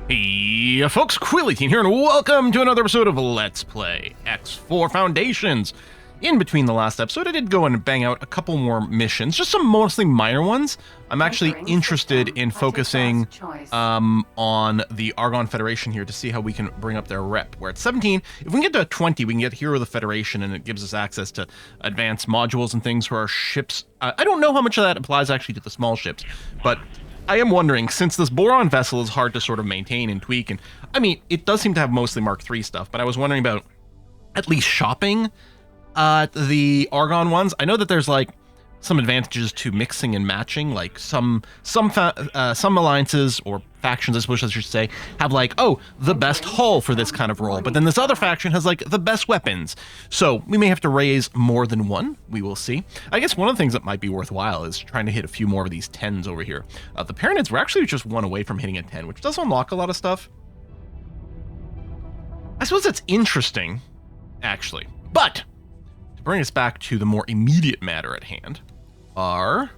Hey folks, Quilly18 here, and welcome to another episode of Let's Play X4 Foundations. In between the last episode, I did go and bang out a couple more missions, just some mostly minor ones. I'm actually interested in focusing on the Argon Federation here to see how we can bring up their rep. We're at 17. If we can get to 20, we can get Hero of the Federation, and it gives us access to advanced modules and things for our ships. I don't know how much of that applies actually to the small ships, but I am wondering, since this Boron vessel is hard to sort of maintain and tweak, and I mean, it does seem to have mostly Mark III stuff, but I was wondering about at least shopping the Argon ones. I know that there's like some advantages to mixing and matching, like some alliances or factions, I suppose I should say, have like, oh, the best hull for this kind of role, but then this other faction has like the best weapons. So we may have to raise more than one. We will see. I guess one of the things that might be worthwhile is trying to hit a few more of these 10s over here. The Paranids were actually just one away from hitting a 10, which does unlock a lot of stuff. I suppose that's interesting, actually. But to bring us back to the more immediate matter at hand, our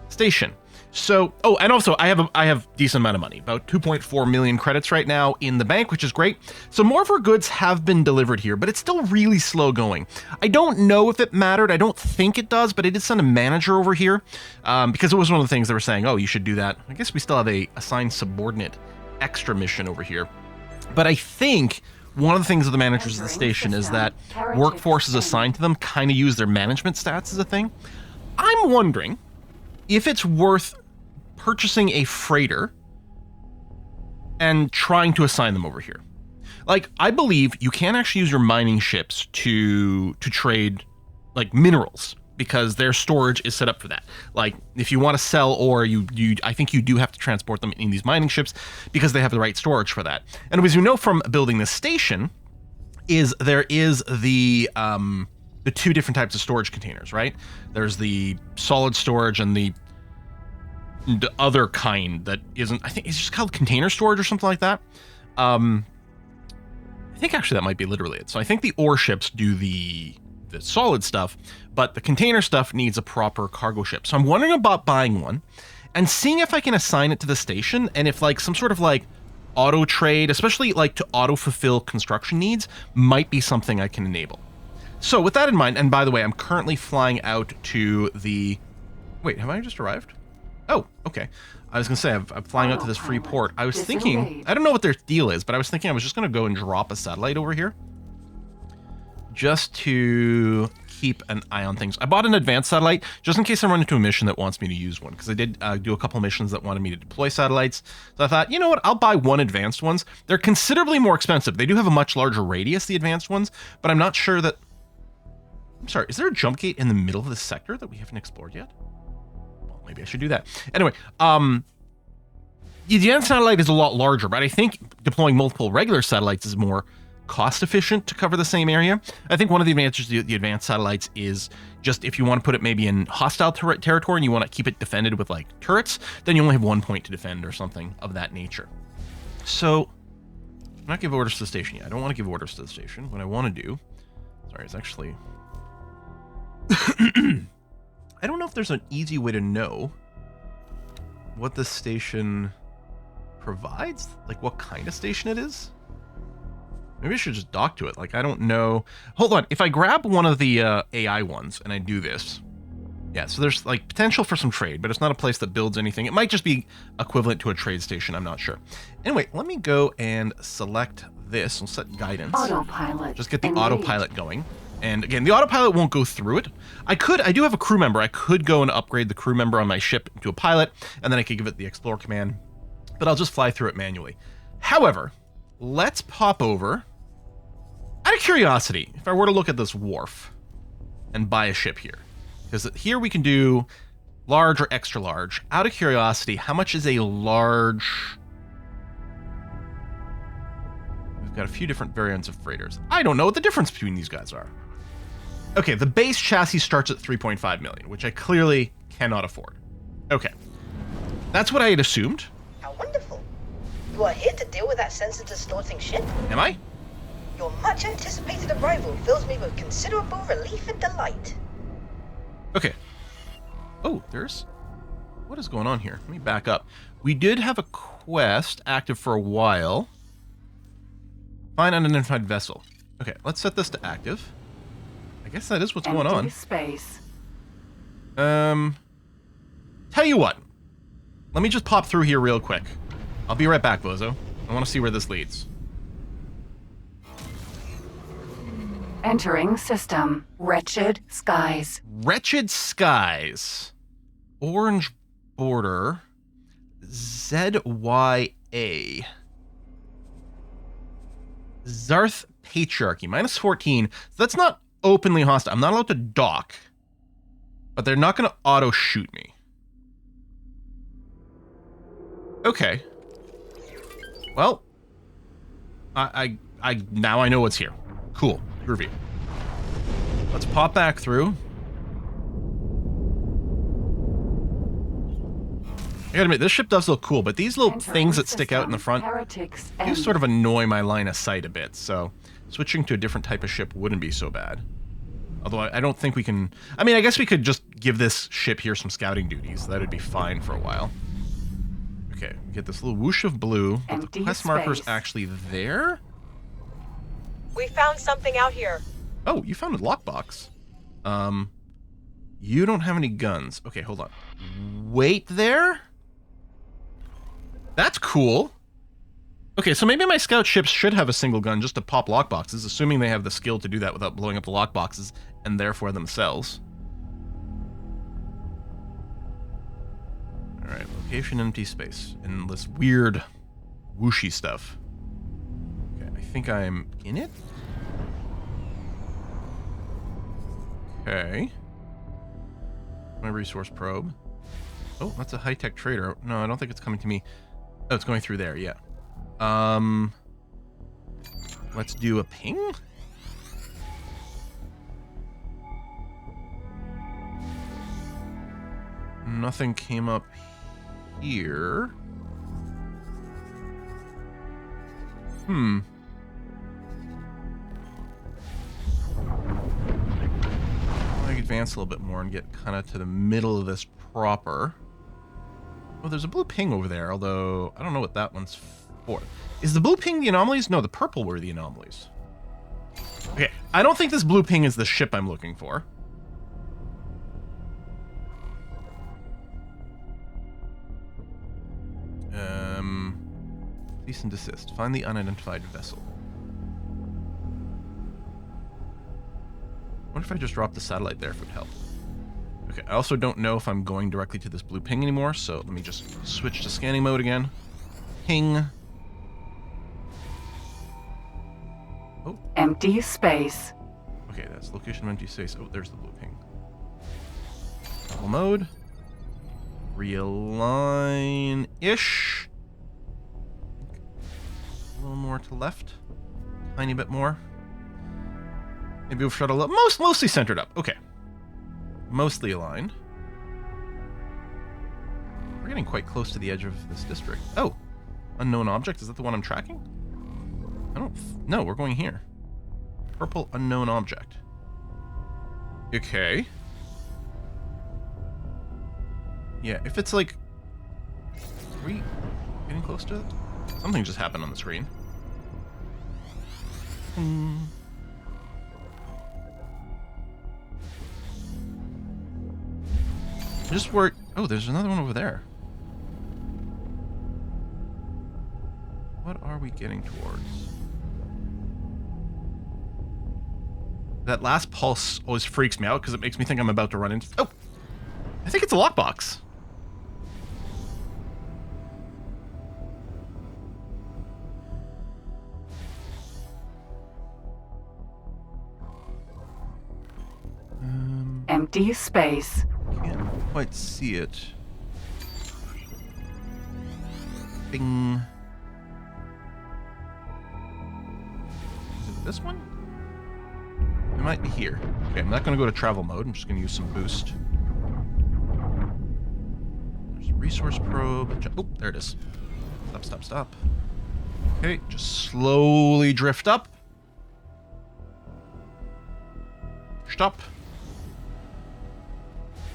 station. So, oh, and also I have decent amount of money, about 2.4 million credits right now in the bank, which is great. So more of our goods have been delivered here, but it's still really slow going. I don't know if it mattered. I don't think it does, but I did send a manager over here because it was one of the things they were saying, oh, you should do that. I guess we still have a assigned subordinate extra mission over here. But I think one of the things of the managers of the station is that workforces assigned to them kind of use their management stats as a thing. I'm wondering if it's worth purchasing a freighter and trying to assign them over here. Like, I believe you can actually use your mining ships to trade like minerals, because their storage is set up for that. Like, if you want to sell ore, I think you do have to transport them in these mining ships because they have the right storage for that. And as you know from building this station, there is the two different types of storage containers, right? There's the solid storage and the other kind that isn't, I think it's just called container storage or something like that. I think actually that might be literally it. So I think the ore ships do the solid stuff, but the container stuff needs a proper cargo ship. So I'm wondering about buying one and seeing if I can assign it to the station, and if like some sort of like auto trade, especially like to auto fulfill construction needs, might be something I can enable. So with that in mind, and by the way, I'm currently flying out to the... Wait, have I just arrived? Oh, okay. I was going to say, I'm flying out to this free port. I was thinking, I don't know what their deal is, but I was thinking I was just going to go and drop a satellite over here, just to keep an eye on things. I bought an advanced satellite just in case I run into a mission that wants me to use one, because I did do a couple missions that wanted me to deploy satellites. So I thought, you know what, I'll buy one advanced ones. They're considerably more expensive. They do have a much larger radius, the advanced ones, but I'm not sure that... I'm sorry, is there a jump gate in the middle of this sector that we haven't explored yet? Well, maybe I should do that. Anyway, the advanced satellite is a lot larger, but I think deploying multiple regular satellites is more cost efficient to cover the same area. I think one of the advantages of the advanced satellites is just if you want to put it maybe in hostile territory and you want to keep it defended with like turrets, then you only have 1 point to defend or something of that nature. So I'm not give orders to the station yet. I don't want to give orders to the station. What I want to do, sorry, it's actually... I don't know if there's an easy way to know what the station provides, like what kind of station it is. Maybe I should just dock to it. Like, I don't know. Hold on. If I grab one of the AI ones and I do this, yeah, so there's like potential for some trade, but it's not a place that builds anything. It might just be equivalent to a trade station. I'm not sure. Anyway, let me go and select this. We'll set guidance. Autopilot. Just get the autopilot going. And again, the autopilot won't go through it. I do have a crew member. I could go and upgrade the crew member on my ship to a pilot, and then I could give it the explore command, but I'll just fly through it manually. However, let's pop over. Out of curiosity, if I were to look at this wharf and buy a ship here, because here we can do large or extra large. Out of curiosity, how much is a large? We've got a few different variants of freighters. I don't know what the difference between these guys are. Okay, the base chassis starts at 3.5 million, which I clearly cannot afford. Okay, that's what I had assumed. How wonderful. You are here to deal with that sensor-distorting ship? Am I? Your much-anticipated arrival fills me with considerable relief and delight. Okay. Oh, there's... What is going on here? Let me back up. We did have a quest active for a while. Find unidentified vessel. Okay, let's set this to active. I guess that is what's going on. Space. Tell you what. Let me just pop through here real quick. I'll be right back, Bozo. I want to see where this leads. Entering system. Wretched skies. Wretched skies. Orange border. ZYA. Zarth Patriarchy. -14. So that's not openly hostile. I'm not allowed to dock. But they're not going to auto-shoot me. Okay. Well. Now I know what's here. Cool. Groovy. Let's pop back through. I gotta admit, this ship does look cool, but these little things that stick out in the front do sort of annoy my line of sight a bit, so switching to a different type of ship wouldn't be so bad. Although I don't think we can... I mean, I guess we could just give this ship here some scouting duties. That would be fine for a while. Okay, we get this little whoosh of blue, but the quest marker's actually there? We found something out here. Oh, you found a lockbox. You don't have any guns. Okay, hold on. Wait there? That's cool. Okay, so maybe my scout ships should have a single gun just to pop lockboxes, assuming they have the skill to do that without blowing up the lockboxes, and therefore themselves. Alright, location empty space. And this weird whooshy stuff. Okay, I think I'm in it? Okay. My resource probe. Oh, that's a high-tech trader. No, I don't think it's coming to me. Oh, it's going through there, yeah. Let's do a ping? Nothing came up here. I advance a little bit more and get kind of to the middle of this proper. Oh, there's a blue ping over there, although I don't know what that one's for. Is the blue ping the anomalies? No, the purple were the anomalies. Okay, I don't think this blue ping is the ship I'm looking for. Cease and desist. Find the unidentified vessel. What if I just dropped the satellite there if it would help? Okay, I also don't know if I'm going directly to this blue ping anymore, so let me just switch to scanning mode again. Ping. Oh. Empty space. Okay, that's location of empty space. Oh, there's the blue ping. Travel mode. Realign-ish. A little more to left. Tiny bit more. Maybe we'll shuttle up. Mostly centered up. Okay. Mostly aligned. We're getting quite close to the edge of this district. Oh! Unknown object? Is that the one I'm tracking? No, we're going here. Purple unknown object. Okay. Yeah, if it's like... Are we getting close to it? Something just happened on the screen. Just work. Oh, there's another one over there. What are we getting towards? That last pulse always freaks me out because it makes me think I'm about to run into... Oh! I think it's a lockbox. Empty space. Can't quite see it. Bing. Is it this one? It might be here. Okay, I'm not going to go to travel mode. I'm just going to use some boost. There's a resource probe. Oh, there it is. Stop, stop, stop. Okay, just slowly drift up. Stop.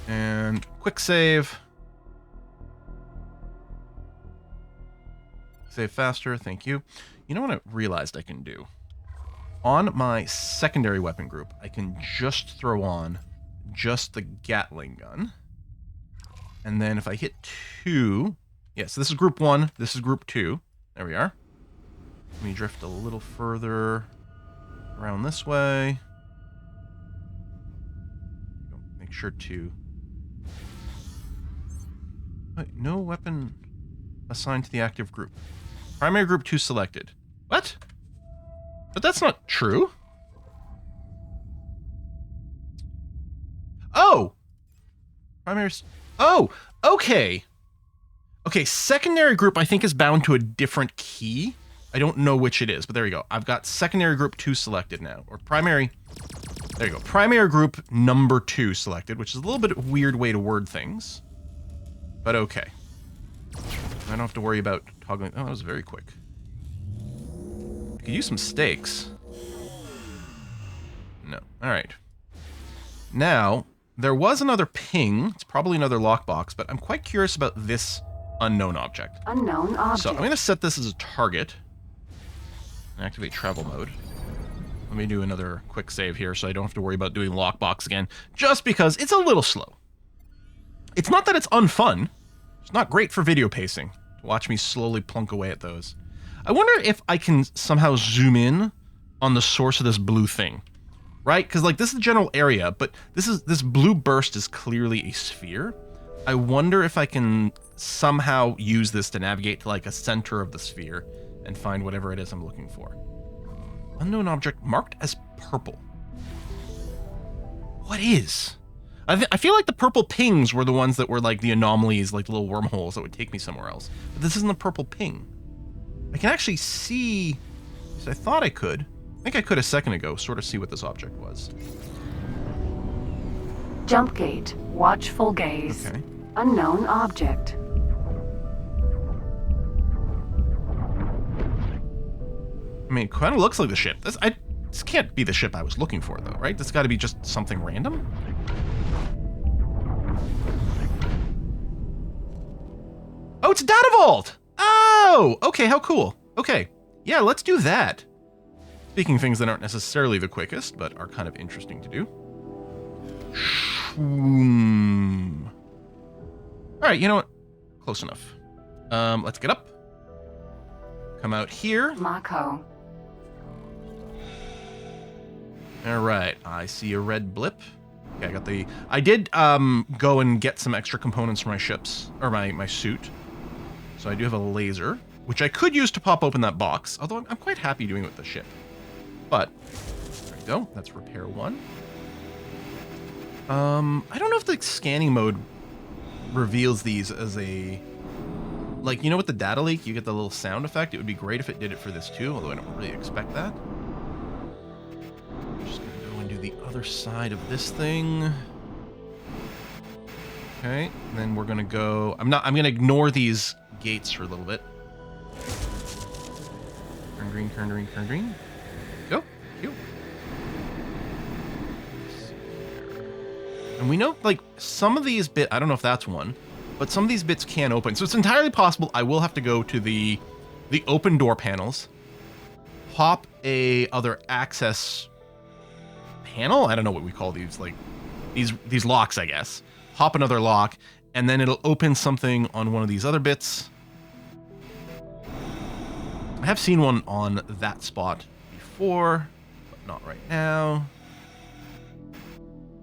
And quick save. save faster. Thank you. You know what I realized I can do? On my secondary weapon group, I can just throw on just the Gatling gun. And then if I hit 2... Yeah, so this is group 1. This is group 2. There we are. Let me drift a little further around this way. Make sure to... Wait, no weapon assigned to the active group. Primary group 2 selected. What? But that's not true. Oh! Primary... Oh! Okay! Okay, secondary group I think is bound to a different key. I don't know which it is, but there you go. I've got secondary group 2 selected now. Or primary... There you go. Primary group number 2 selected, which is a little bit of a weird way to word things. But okay. I don't have to worry about toggling... Oh, that was very quick. I could use some stakes. No. Alright. Now, there was another ping. It's probably another lockbox, but I'm quite curious about this unknown object. Unknown object. So I'm going to set this as a target. And activate travel mode. Let me do another quick save here so I don't have to worry about doing lockbox again, just because it's a little slow. It's not that it's unfun. It's not great for video pacing to watch me slowly plunk away at those. I wonder if I can somehow zoom in on the source of this blue thing, right? Because like this is the general area, but this blue burst is clearly a sphere. I wonder if I can somehow use this to navigate to like a center of the sphere and find whatever it is I'm looking for. Unknown object marked as purple. What is? I feel like the purple pings were the ones that were like the anomalies, like the little wormholes that would take me somewhere else. But this isn't a purple ping. I can actually see... I thought I could. I think I could a second ago, sort of see what this object was. Jump gate. Watchful gaze. Okay. Unknown object. I mean, it kind of looks like the ship. This can't be the ship I was looking for, though, right? This got to be just something random. Oh, it's a data vault! Oh! Okay, how cool. Okay. Yeah, let's do that. Speaking of things that aren't necessarily the quickest, but are kind of interesting to do. Alright, you know what? Close enough. Let's get up. Come out here. Mako. Alright, I see a red blip. Okay, I got the... I did go and get some extra components for my ships, or my suit. So I do have a laser, which I could use to pop open that box, although I'm quite happy doing it with the ship. But, there we go, that's repair 1. I don't know if the scanning mode reveals these as a... Like, you know with the data leak, you get the little sound effect? It would be great if it did it for this too, although I don't really expect that. I'm just gonna go and do the other side of this thing. Okay, and then we're gonna go... I'm gonna ignore these gates for a little bit. Turn green, turn green, turn green. Go. Thank you. And we know, like, some of these bits... I don't know if that's one, but some of these bits can open. So it's entirely possible I will have to go to the open door panels, pop a other access panel. I don't know what we call these, like these locks, I guess. Hop another lock, and then it'll open something on one of these other bits. I have seen one on that spot before, but not right now.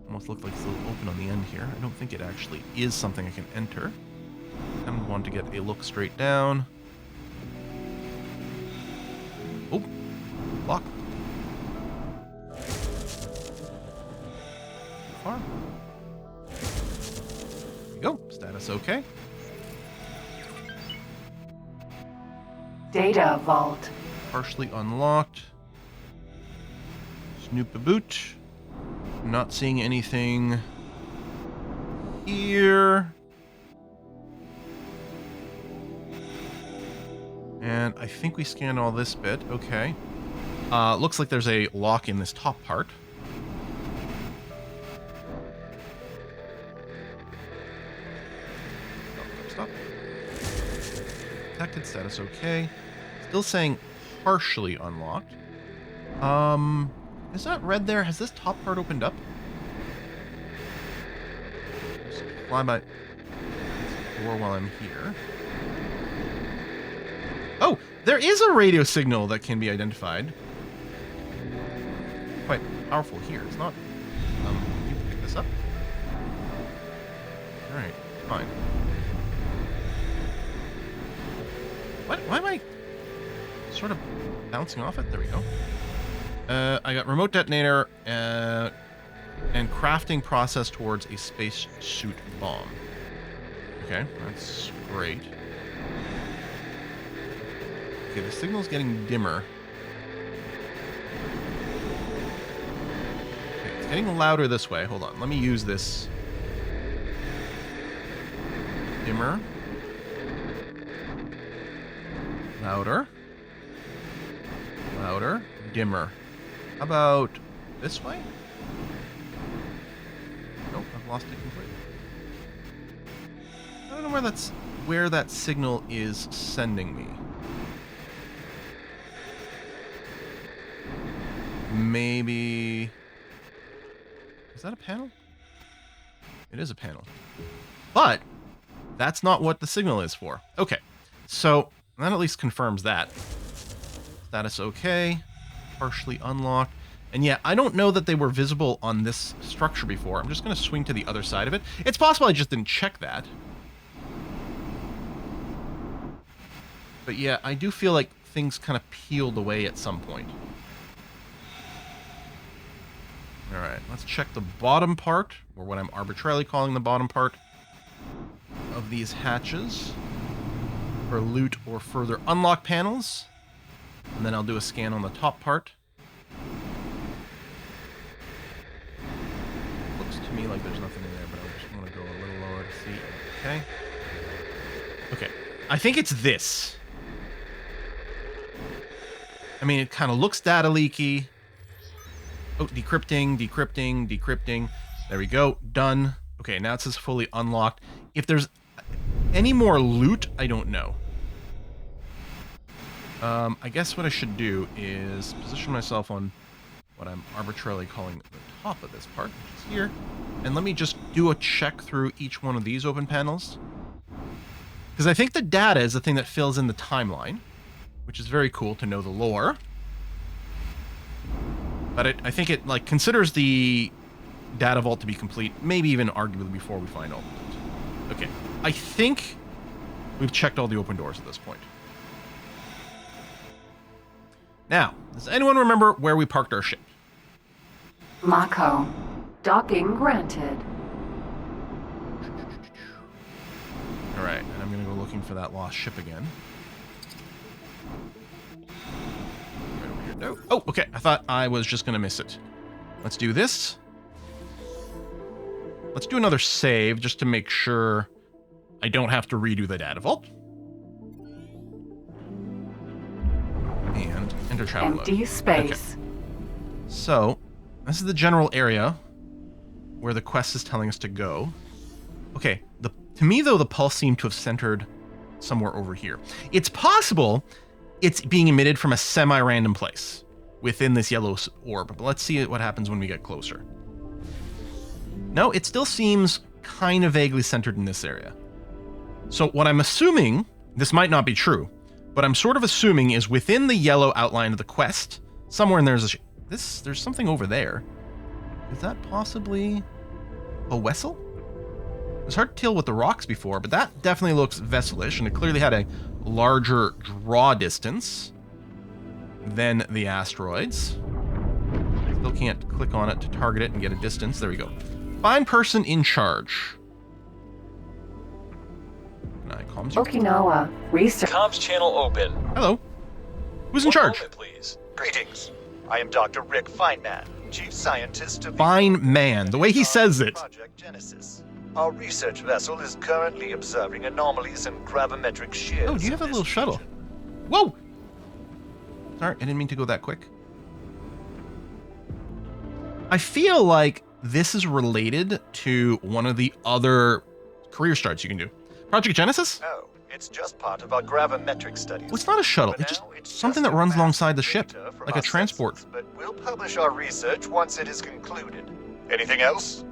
Almost looks like it's a little open on the end here. I don't think it actually is something I can enter. I want to get a look straight down. Oh, lock. Far. There we go. Status okay. Data vault. Partially unlocked. Snoop a boot. Not seeing anything here. And I think we scanned all this bit. Okay. Looks like there's a lock in this top part. Stop. Tech. detected. Status okay. Still saying partially unlocked. Is that red there? Has this top part opened up? Just fly by the door while I'm here. Oh, there is a radio signal that can be identified. Quite powerful here. It's not. Can you pick this up? All right, fine. What? Why am I sort of bouncing off it? There we go. I got remote detonator and crafting process towards a space suit bomb. Okay, that's great. Okay, the signal's getting dimmer. Okay, it's getting louder this way. Hold on, let me use this. Dimmer. Louder. Louder. Dimmer. How about this way? Nope, I've lost it completely. I don't know where that signal is sending me. Maybe... Is that a panel? It is a panel. But that's not what the signal is for. Okay, so that at least confirms that. Status okay. Partially unlocked. And yeah, I don't know that they were visible on this structure before. I'm just going to swing to the other side of it. It's possible I just didn't check that. But yeah, I do feel like things kind of peeled away at some point. Alright, let's check the bottom part, or what I'm arbitrarily calling the bottom part of these hatches for loot or further unlock panels. And then I'll do a scan on the top part. Looks to me like there's nothing in there, but I just want to go a little lower to see. Okay. Okay. I think it's this. I mean, it kind of looks data leaky. Oh, decrypting, decrypting, decrypting. There we go. Done. Okay, now it says fully unlocked. If there's any more loot, I don't know. I guess what I should do is position myself on what I'm arbitrarily calling the top of this part, which is here. And let me just do a check through each one of these open panels. Because I think the data is the thing that fills in the timeline, which is very cool to know the lore. But I think it like considers the data vault to be complete, maybe even arguably before we find all of it. Okay, I think we've checked all the open doors at this point. Now, does anyone remember where we parked our ship? Mako. Docking granted. All right, and I'm going to go looking for that lost ship again. Right over here. No. Oh, okay. I thought I was just going to miss it. Let's do this. Let's do another save just to make sure I don't have to redo the data vault. And enter travel mode. Empty space. Okay. So, this is the general area where the quest is telling us to go. Okay, to me though, the pulse seemed to have centered somewhere over here. It's possible it's being emitted from a semi-random place within this yellow orb, but let's see what happens when we get closer. No, it still seems kind of vaguely centered in this area. So what I'm assuming, this might not be true, but I'm sort of assuming is within the yellow outline of the quest, somewhere in there's something over there. Is that possibly a vessel? It was hard to tell with the rocks before, but that definitely looks vesselish, and it clearly had a larger draw distance than the asteroids. Still can't click on it to target it and get a distance. There we go. Find person in charge. Can I comms you? Okinawa. Research. Comms channel open. Hello. Who's in charge? Moment, please. Greetings. I am Dr. Rick Feynman, Chief Scientist of Feynman. The way he says it. Project Genesis. Our research vessel is currently observing anomalies in gravimetric shears. Oh, do you have a in little this shuttle? region. Whoa! Sorry, I didn't mean to go that quick. I feel like this is related to one of the other career starts you can do. Project Genesis? Oh, It's just part of our gravimetric studies. Well, it's not a shuttle. For It's just now, it's something just that a runs mass alongside the ship, data from like a our transport. sensors, but we'll publish our research once it is concluded. Anything else?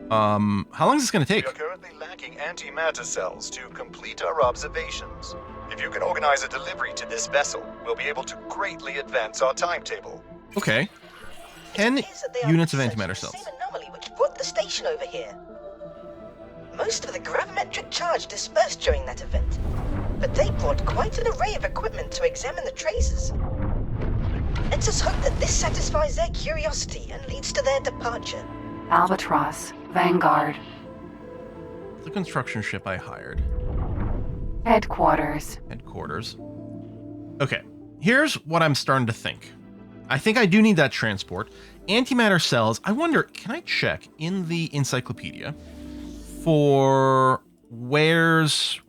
How long is this going to We take? are currently lacking antimatter cells to complete our observations. If you can organize a delivery to this vessel, we'll be able to greatly advance our timetable. Okay. 10 appears that they are units of researching antimatter the cells. same anomaly which brought the station over here. Most of the gravimetric charge dispersed during that event, but they brought quite an array of equipment to examine the traces. Let's just hope that this satisfies their curiosity and leads to their departure. Albatross. Vanguard. The construction ship I hired. Headquarters. Headquarters. Okay, here's what I'm starting to think. I think I do need that transport. Antimatter cells, I wonder, can I check in the encyclopedia for where's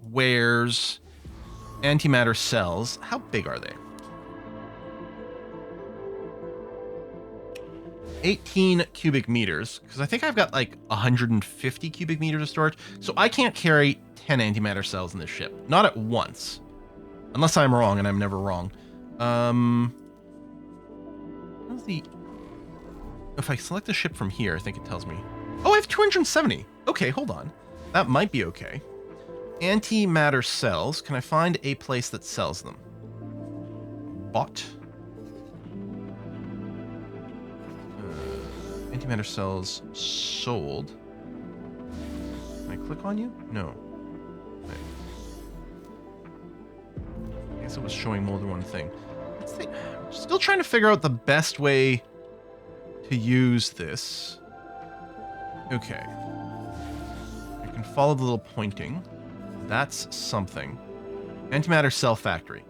antimatter cells? How big are they? 18 cubic meters, because I think I've got like 150 cubic meters of storage, so I can't carry 10 antimatter cells in this ship. Not at once. Unless I'm wrong, and I'm never wrong. How's the... If I select the ship from here, I think it tells me... Oh, I have 270! Okay, hold on. That might be okay. Antimatter cells. Can I find a place that sells them? Bought. Antimatter cells sold. Can I click on you? No. Wait. I guess it was showing more than one thing. Still trying to figure out the best way to use this. Okay. I can follow the little pointing. That's something. Antimatter cell factory.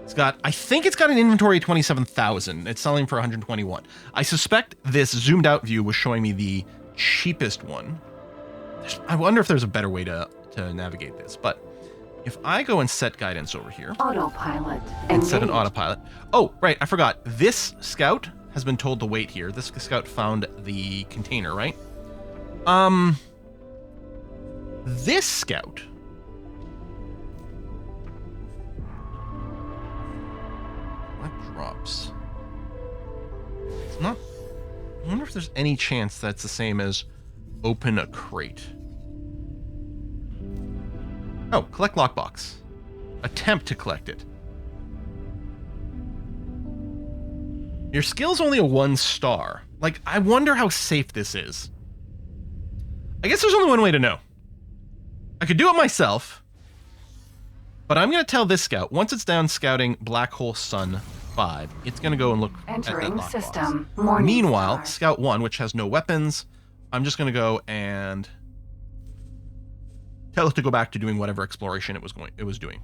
It's got, I think it's got an inventory of 27,000. It's selling for 121. I suspect this zoomed out view was showing me the cheapest one. I wonder if there's a better way to navigate this, but if I go and set guidance over here. Autopilot. And set an Engage. autopilot. Oh, right, I forgot. This scout has been told to wait here. This scout found the container, right? This scout... What drops? It's not... I wonder if there's any chance that's the same as open a crate. Oh, collect lockbox. Attempt to collect it. Your skill's only a 1 star. Like, I wonder how safe this is. I guess there's only one way to know. I could do it myself, but I'm going to tell this scout, once it's down scouting Black Hole Sun 5, it's going to go and look Entering at that lockbox. system. Morning Meanwhile, star. Scout 1, which has no weapons, I'm just going to go and tell it to go back to doing whatever exploration it was doing.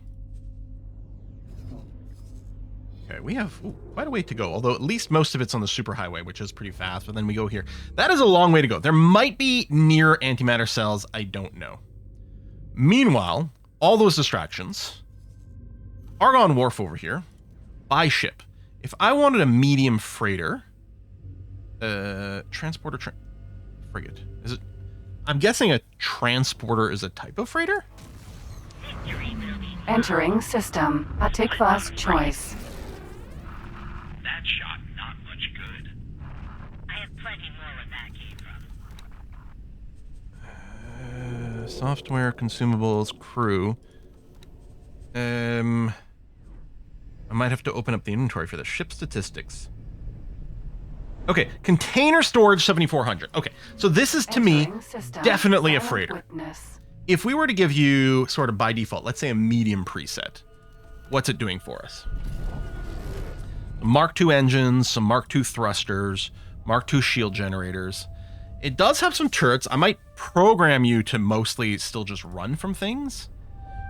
Okay, we have quite a way to go, although at least most of it's on the superhighway, which is pretty fast, but then we go here. That is a long way to go. There might be near antimatter cells, I don't know. Meanwhile, all those distractions. Argon Wharf over here. Buy ship. If I wanted a medium freighter, transporter, frigate. Is it? I'm guessing a transporter is a type of freighter? Entering system. A Tikva's choice. That shot not much good. I have plenty more where that came from. Software, consumables, crew. I might have to open up the inventory for the ship statistics. Okay, container storage 7,400. Okay, so this is to me Entering system. definitely a Silent freighter. Witness. If we were to give you sort of by default, let's say a medium preset, what's it doing for us? Mark II engines, some Mark II thrusters, Mark II shield generators. It does have some turrets. I might program you to mostly still just run from things.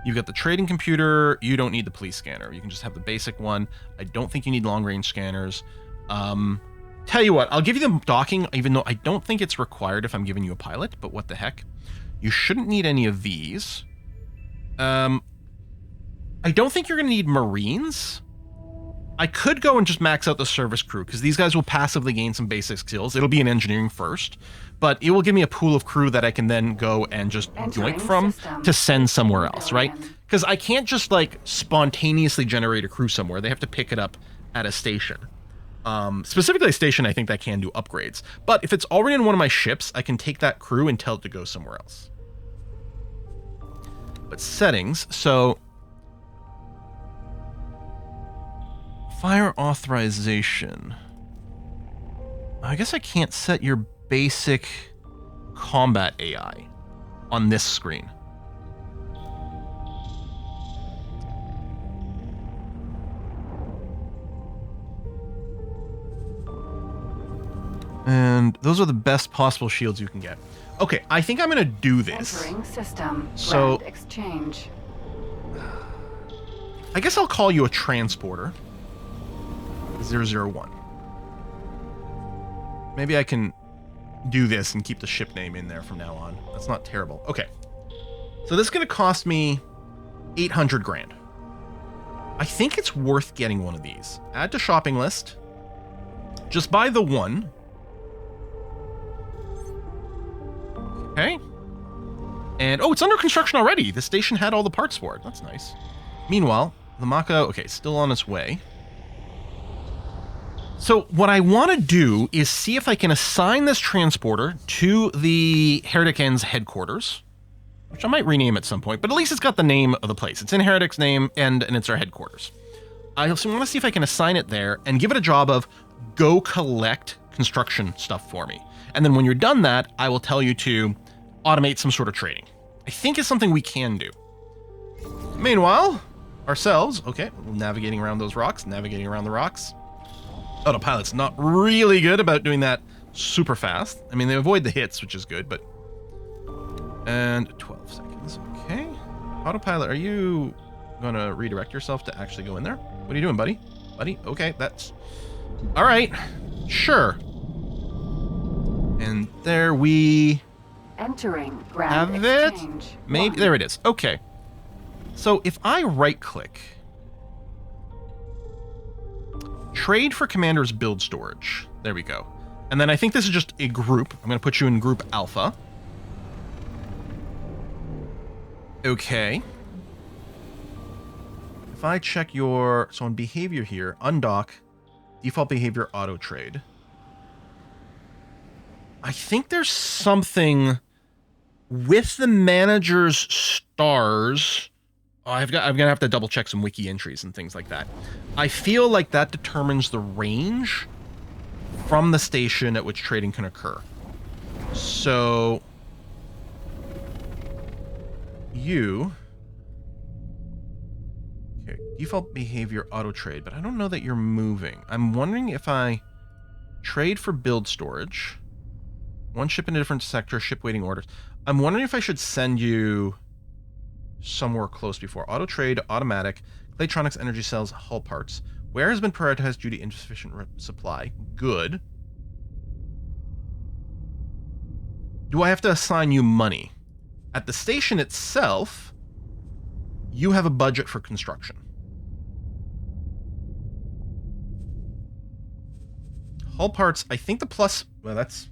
You've got the trading computer. You don't need the police scanner. You can just have the basic one. I don't think you need long-range scanners. Tell you what, I'll give you the docking, even though I don't think it's required if I'm giving you a pilot, but what the heck. You shouldn't need any of these. I don't think you're going to need Marines. I could go and just max out the service crew, because these guys will passively gain some basic skills. It'll be in engineering first, but it will give me a pool of crew that I can then go and just yoink from to send somewhere else, right? Because I can't just like spontaneously generate a crew somewhere. They have to pick it up at a station. Specifically a station, I think that can do upgrades. But if it's already in one of my ships, I can take that crew and tell it to go somewhere else. But settings, so... Fire authorization. I guess I can't set your basic combat AI on this screen. And those are the best possible shields you can get. Okay, I think I'm going to do this. Entering system. So, Grand exchange. I guess I'll call you a transporter. 001. Maybe I can do this and keep the ship name in there from now on. That's not terrible. Okay. So this is going to cost me 800 grand. I think it's worth getting one of these. Add to shopping list. Just buy the one. Okay. And, oh, it's under construction already. The station had all the parts for it. That's nice. Meanwhile, the Mako, okay, still on its way. So what I want to do is see if I can assign this transporter to the Heretic End's headquarters, which I might rename at some point, but at least it's got the name of the place. It's in Heretic's name, and it's our headquarters. I also want to see if I can assign it there and give it a job of go collect construction stuff for me. And then when you're done that, I will tell you to automate some sort of trading. I think it's something we can do. Meanwhile, ourselves, okay, navigating around those rocks, navigating around the rocks. Autopilot's not really good about doing that super fast. I mean, they avoid the hits, which is good, but... And 12 seconds, okay. Autopilot, are you going to redirect yourself to actually go in there? What are you doing, buddy? Buddy? Okay, that's... All right, sure. And there we... Entering grand have exchange. it? Maybe, there it is. Okay. So if I right-click... Trade for commander's build storage. There we go. And then I think this is just a group. I'm going to put you in group alpha. Okay. If I check your... So on behavior here, undock, default behavior auto trade. I think there's something with the manager's stars... Oh, I'm gonna have to double check some wiki entries and things like that. I feel like that determines the range from the station at which trading can occur. So you, okay, default behavior auto trade, but I don't know that you're moving. I'm wondering if I trade for build storage, one ship in a different sector, ship waiting orders. I'm wondering if I should send you somewhere close before. Auto trade, automatic, Claytronics energy cells, hull parts. Where has been prioritized due to insufficient supply? Good. Do I have to assign you money? At the station itself, you have a budget for construction. Hull parts, I think the plus, well, that's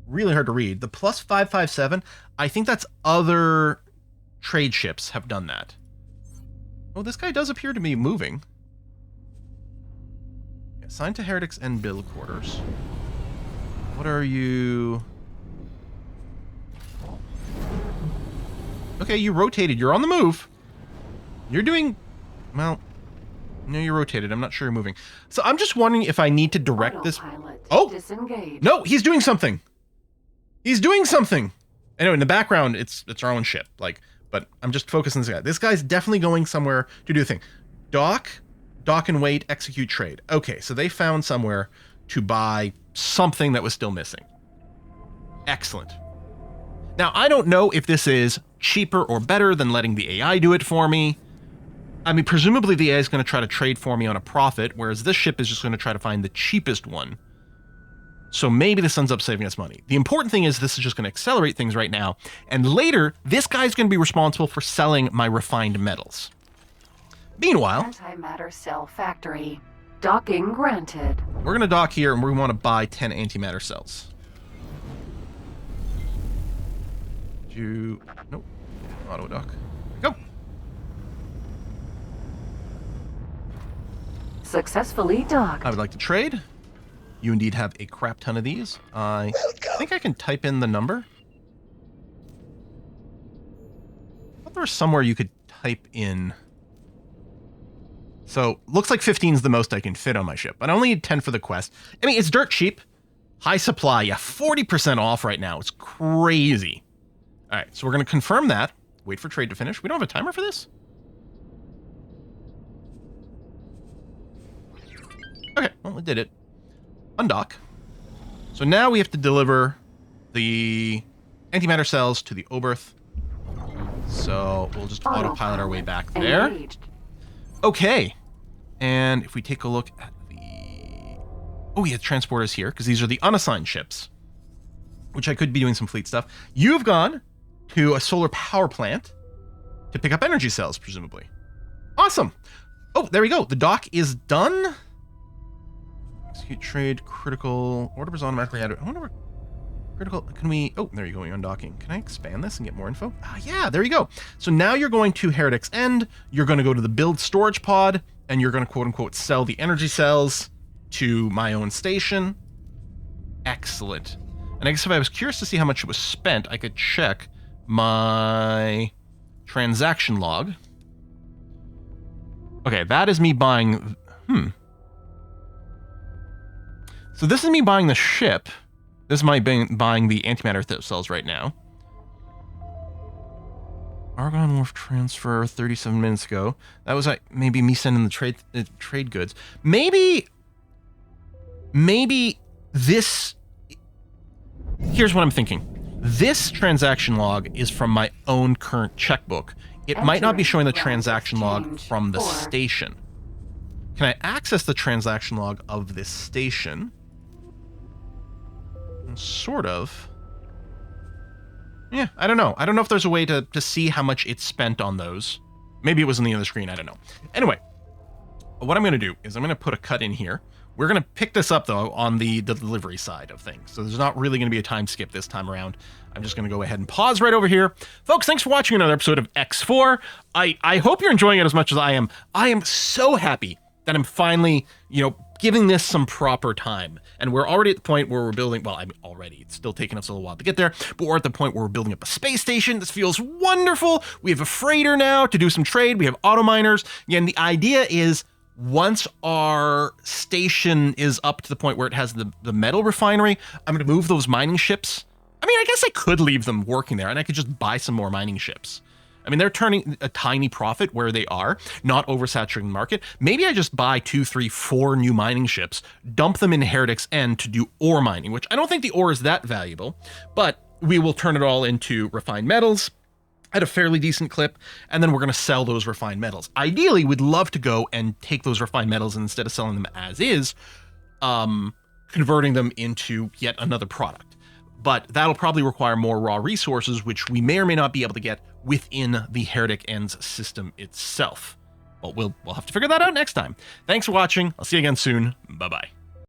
really hard to read. The plus 557, I think that's other trade ships have done that. Oh, this guy does appear to be moving. Assigned to Heretics and build quarters. What are you? Okay, you rotated. You're on the move. You're doing... Well, no, you're rotated. I'm not sure you're moving. So I'm just wondering if I need to direct this... Oh! Disengage. No, he's doing something! He's doing something! Anyway, in the background, it's our own ship. Like... But I'm just focusing on this guy. This guy's definitely going somewhere to do a thing. Dock and wait, execute trade. Okay, so they found somewhere to buy something that was still missing. Excellent. Now, I don't know if this is cheaper or better than letting the AI do it for me. I mean, presumably the AI is going to try to trade for me on a profit, whereas this ship is just going to try to find the cheapest one. So maybe this ends up saving us money. The important thing is this is just going to accelerate things right now. And later, this guy's going to be responsible for selling my refined metals. Meanwhile... Antimatter cell factory. Docking granted. We're going to dock here, and we want to buy 10 antimatter cells. Nope. Auto dock. Go. Successfully docked. I would like to trade. You indeed have a crap ton of these. I think I can type in the number. I thought there was somewhere you could type in. So, looks like 15 is the most I can fit on my ship. But I only need 10 for the quest. I mean, it's dirt cheap. High supply. Yeah, 40% off right now. It's crazy. All right, so we're going to confirm that. Wait for trade to finish. We don't have a timer for this? Okay, well, we did it. Undock. So now we have to deliver the antimatter cells to the Oberth. So we'll just autopilot our way back there. Engaged. Okay. And if we take a look at the... Oh, yeah, transporters here, because these are the unassigned ships, which I could be doing some fleet stuff. You've gone to a solar power plant to pick up energy cells, presumably. Awesome. Oh, there we go. The dock is done. Execute trade, critical, orders automatically added. I wonder what critical, can we, oh, there you go, undocking. Can I expand this and get more info? Ah, yeah, there you go. So now you're going to Heretic's End, you're going to go to the build storage pod, and you're going to quote unquote sell the energy cells to my own station. Excellent. And I guess if I was curious to see how much it was spent, I could check my transaction log. Okay, that is me buying, So this is me buying the ship. This is my buying the antimatter cells right now. Argon Wharf transfer 37 minutes ago. That was maybe me sending the trade goods. Maybe this... Here's what I'm thinking. This transaction log is from my own current checkbook. It might not be showing the transaction log from the station. Can I access the transaction log of this station? Sort of. Yeah, I don't know. I don't know if there's a way to see how much it's spent on those. Maybe it was on the other screen. I don't know. Anyway, what I'm going to do is I'm going to put a cut in here. We're going to pick this up, though, on the delivery side of things. So there's not really going to be a time skip this time around. I'm just going to go ahead and pause right over here. Folks, thanks for watching another episode of X4. I hope you're enjoying it as much as I am. I am so happy that I'm finally, giving this some proper time. And we're already at the point where we're building, well, I mean, already, it's still taking us a little while to get there, but we're at the point where we're building up a space station. This feels wonderful. We have a freighter now to do some trade. We have auto miners. Again, the idea is once our station is up to the point where it has the metal refinery, I'm going to move those mining ships. I mean, I guess I could leave them working there and I could just buy some more mining ships. I mean, they're turning a tiny profit where they are, not oversaturating the market. Maybe I just buy 2, 3, 4 new mining ships, dump them in Heretic's End to do ore mining, which I don't think the ore is that valuable, but we will turn it all into refined metals at a fairly decent clip, and then we're going to sell those refined metals. Ideally, we'd love to go and take those refined metals and instead of selling them as is, converting them into yet another product. But that'll probably require more raw resources, which we may or may not be able to get within the Heretic Ends system itself. But we'll have to figure that out next time. Thanks for watching. I'll see you again soon. Bye-bye.